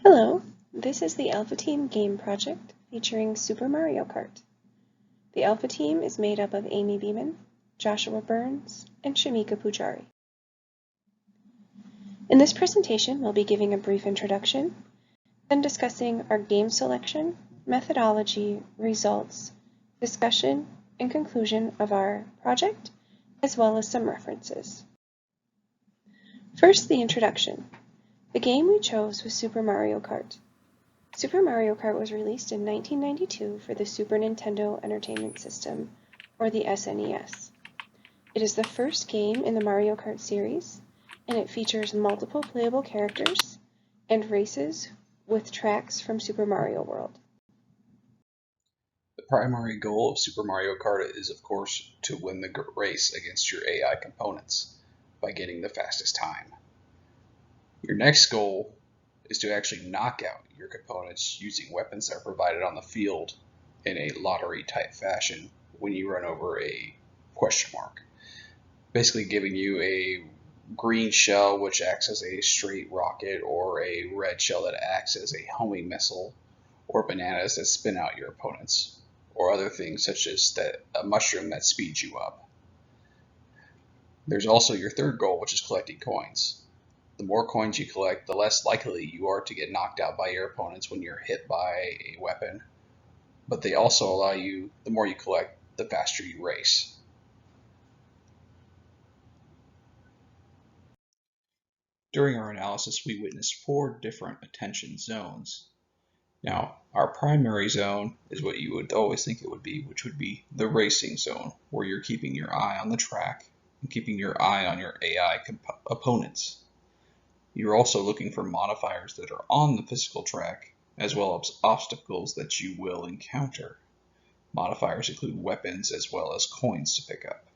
Hello, this is the Alpha Team game project featuring Super Mario Kart. The Alpha Team is made up of Amy Beeman, Joshua Burns, and Shamika Purjari. In this presentation, we'll be giving a brief introduction, then discussing our game selection, methodology, results, discussion, and conclusion of our project, as well as some references. First, the introduction. The game we chose was Super Mario Kart. Super Mario Kart was released in 1992 for the Super Nintendo Entertainment System, or the SNES. It is the first game in the Mario Kart series, and it features multiple playable characters and races with tracks from Super Mario World. The primary goal of Super Mario Kart is, of course, to win the race against your AI components by getting the fastest time. Your next goal is to actually knock out your components using weapons that are provided on the field in a lottery type fashion when you run over a question mark. Basically giving you a green shell which acts as a straight rocket, or a red shell that acts as a homing missile, or bananas that spin out your opponents, or other things such as a mushroom that speeds you up. There's also your third goal, which is collecting coins. The more coins you collect, the less likely you are to get knocked out by your opponents when you're hit by a weapon. But they also allow you, the more you collect, the faster you race. During our analysis, we witnessed 4 different attention zones. Now, our primary zone is what you would always think it would be, which would be the racing zone, where you're keeping your eye on the track and keeping your eye on your AI opponents. You're also looking for modifiers that are on the physical track, as well as obstacles that you will encounter. Modifiers include weapons as well as coins to pick up.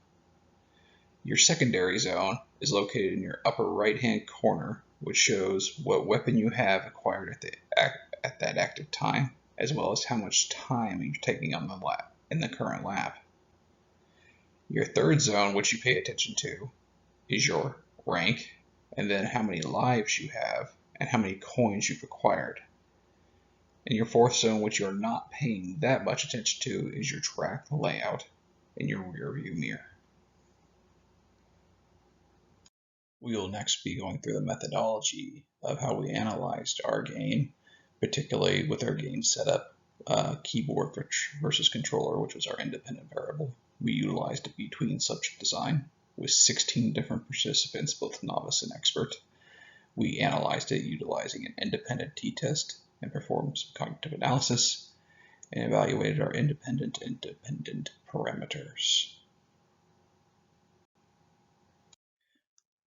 Your secondary zone is located in your upper right-hand corner, which shows what weapon you have acquired at that active time, as well as how much time you're taking on the lap in the current lap. Your third zone, which you pay attention to, is your rank, and then how many lives you have, and how many coins you've acquired. And your fourth zone, which you're not paying that much attention to, is your track layout in your rear view mirror. We will next be going through the methodology of how we analyzed our game, particularly with our game setup, keyboard versus controller, which was our independent variable. We utilized a between subject design with 16 different participants, both novice and expert. We analyzed it utilizing an independent t-test and performed some cognitive analysis and evaluated our independent and dependent parameters.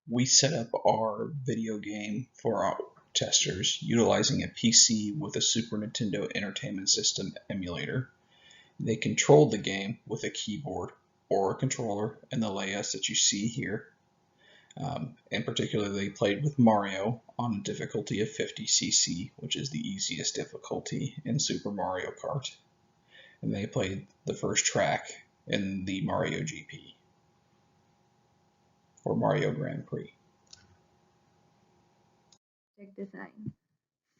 We set up our video game for our testers utilizing a PC with a Super Nintendo Entertainment System emulator. They controlled the game with a keyboard or a controller and the layouts that you see here. In particular, they played with Mario on a difficulty of 50cc, which is the easiest difficulty in Super Mario Kart. And they played the first track in the Mario GP for Mario Grand Prix. Design.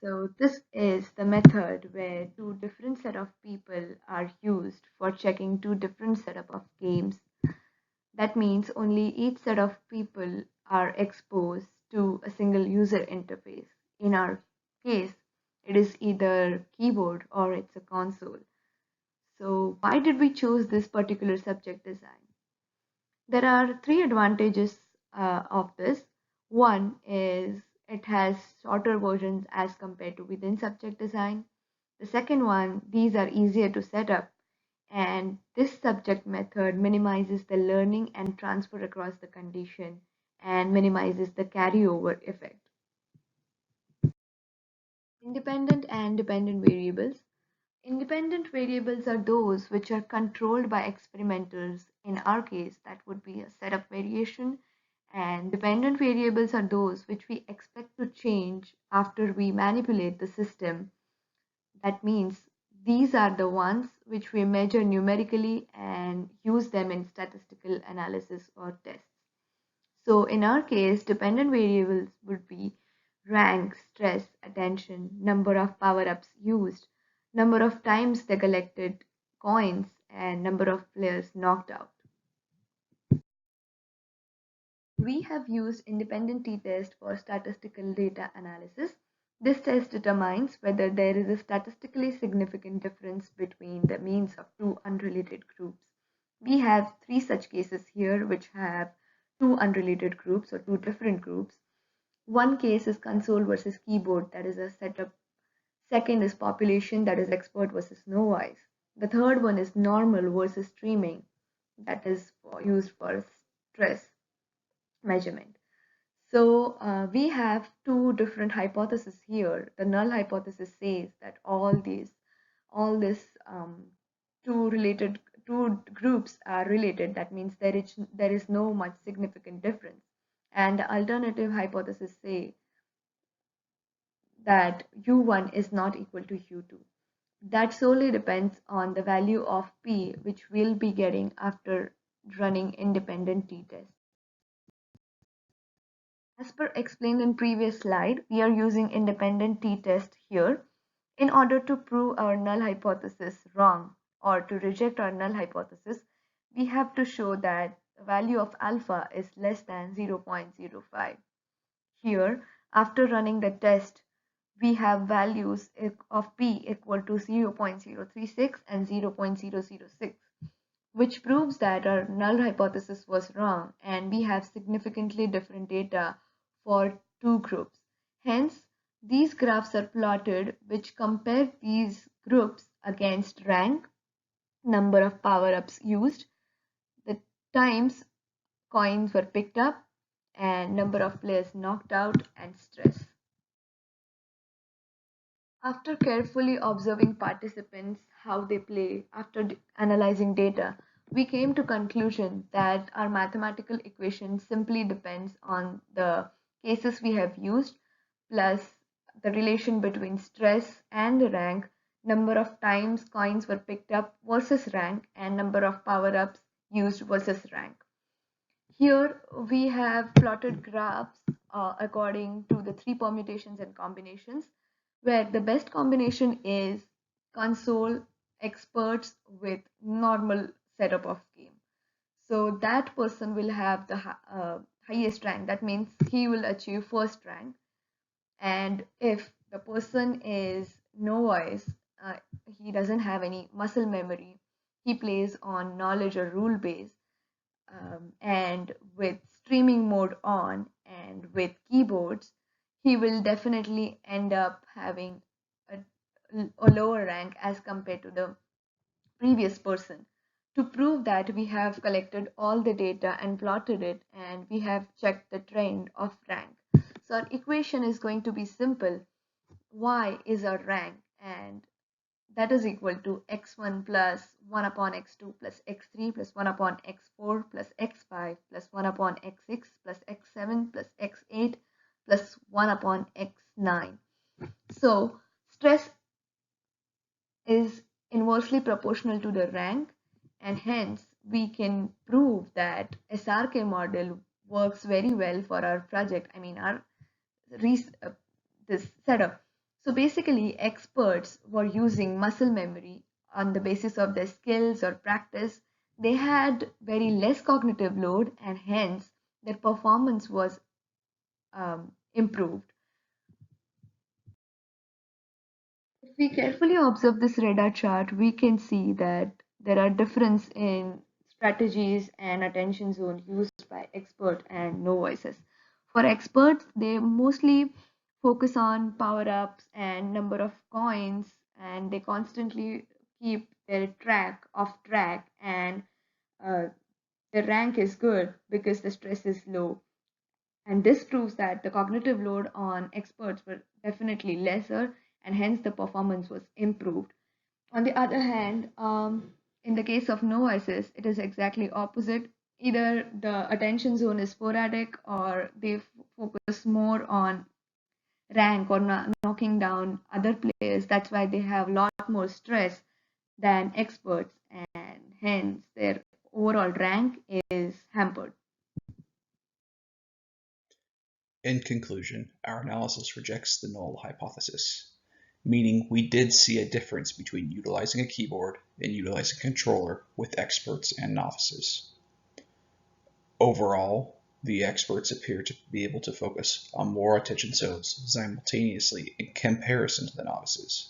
So this is the method where 2 different set of people are used for checking 2 different setup of games. That means only each set of people are exposed to a single user interface. In our case, it is either keyboard or it's a console. So why did we choose this particular subject design? There are 3 advantages of this. One is it has shorter versions as compared to within subject design. The second one, these are easier to set up, and this subject method minimizes the learning and transfer across the condition and minimizes the carryover effect. Independent and dependent variables. Independent variables are those which are controlled by experimenters. In our case, that would be a setup variation. And dependent variables are those which we expect to change after we manipulate the system. That means these are the ones which we measure numerically and use them in statistical analysis or tests. So in our case, dependent variables would be rank, stress, attention, number of power ups used, number of times they collected coins, and number of players knocked out. We have used independent t-test for statistical data analysis. This test determines whether there is a statistically significant difference between the means of two unrelated groups. We have three such cases here which have two unrelated groups or two different groups. One case is console versus keyboard, that is a setup. Second is population, that is expert versus novice. The third one is normal versus streaming, that is used for stress measurement. So we have two different hypotheses here. The null hypothesis says that all this two groups are related. That means there is no much significant difference. And the alternative hypothesis say that u1 is not equal to u2. That solely depends on the value of p, which we'll be getting after running independent t-tests. As per explained in previous slide, we are using independent t-test here in order to prove our null hypothesis wrong or to reject our null hypothesis. We have to show that the value of alpha is less than 0.05. Here, after running the test, we have values of p equal to 0.036 and 0.006, which proves that our null hypothesis was wrong and we have significantly different data for two groups. Hence, these graphs are plotted which compare these groups against rank, number of power-ups used, the times coins were picked up, and number of players knocked out and stress. After carefully observing participants, how they play, after analyzing data, we came to conclusion that our mathematical equation simply depends on the cases we have used plus the relation between stress and rank, number of times coins were picked up versus rank, and number of power-ups used versus rank. Here we have plotted graphs according to the three permutations and combinations, where the best combination is console experts with normal setup of game. So that person will have the highest rank. That means he will achieve first rank. And if the person is novice, uh, he doesn't have any muscle memory, he plays on knowledge or rule base, and with streaming mode on and with keyboards, he will definitely end up having a, a lower rank as compared to the previous person. To prove that, we have collected all the data and plotted it, and we have checked the trend of rank. So our equation is going to be simple. Y is our rank, and that is equal to x1 plus 1 upon x2 plus x3 plus 1 upon x4 plus x5 plus 1 upon x6 plus x7 plus x8 plus 1 upon x9. So stress is inversely proportional to the rank, and hence we can prove that SRK model works very well for our project. I mean our this setup. So basically, experts were using muscle memory on the basis of their skills or practice. They had very less cognitive load, and hence their performance was improved. If we carefully observe this radar chart, we can see that there are difference in strategies and attention zone used by expert and novices. For experts, they mostly focus on power ups and number of coins, and they constantly keep their track, and uh, the rank is good because the stress is low. And this proves that the cognitive load on experts were definitely lesser, and hence the performance was improved. On the other hand, in the case of novices, it is exactly opposite. Either the attention zone is sporadic, or they focus more on rank or knocking down other players. That's why they have a lot more stress than experts, and hence their overall rank is hampered. In conclusion, our analysis rejects the null hypothesis, meaning we did see a difference between utilizing a keyboard and utilizing a controller with experts and novices. Overall, the experts appear to be able to focus on more attention zones simultaneously in comparison to the novices.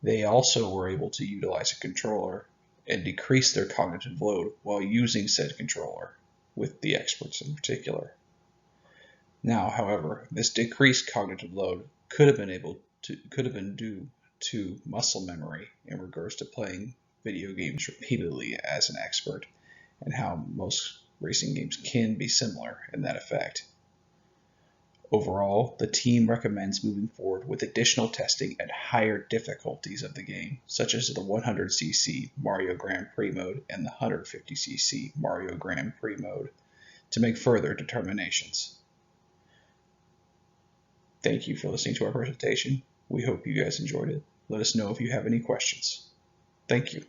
They also were able to utilize a controller and decrease their cognitive load while using said controller, with the experts in particular. Now, however, this decreased cognitive load could have been due to muscle memory in regards to playing video games repeatedly as an expert, and how most racing games can be similar in that effect. Overall, the team recommends moving forward with additional testing at higher difficulties of the game, such as the 100cc Mario Grand Prix mode and the 150cc Mario Grand Prix mode, to make further determinations. Thank you for listening to our presentation. We hope you guys enjoyed it. Let us know if you have any questions. Thank you.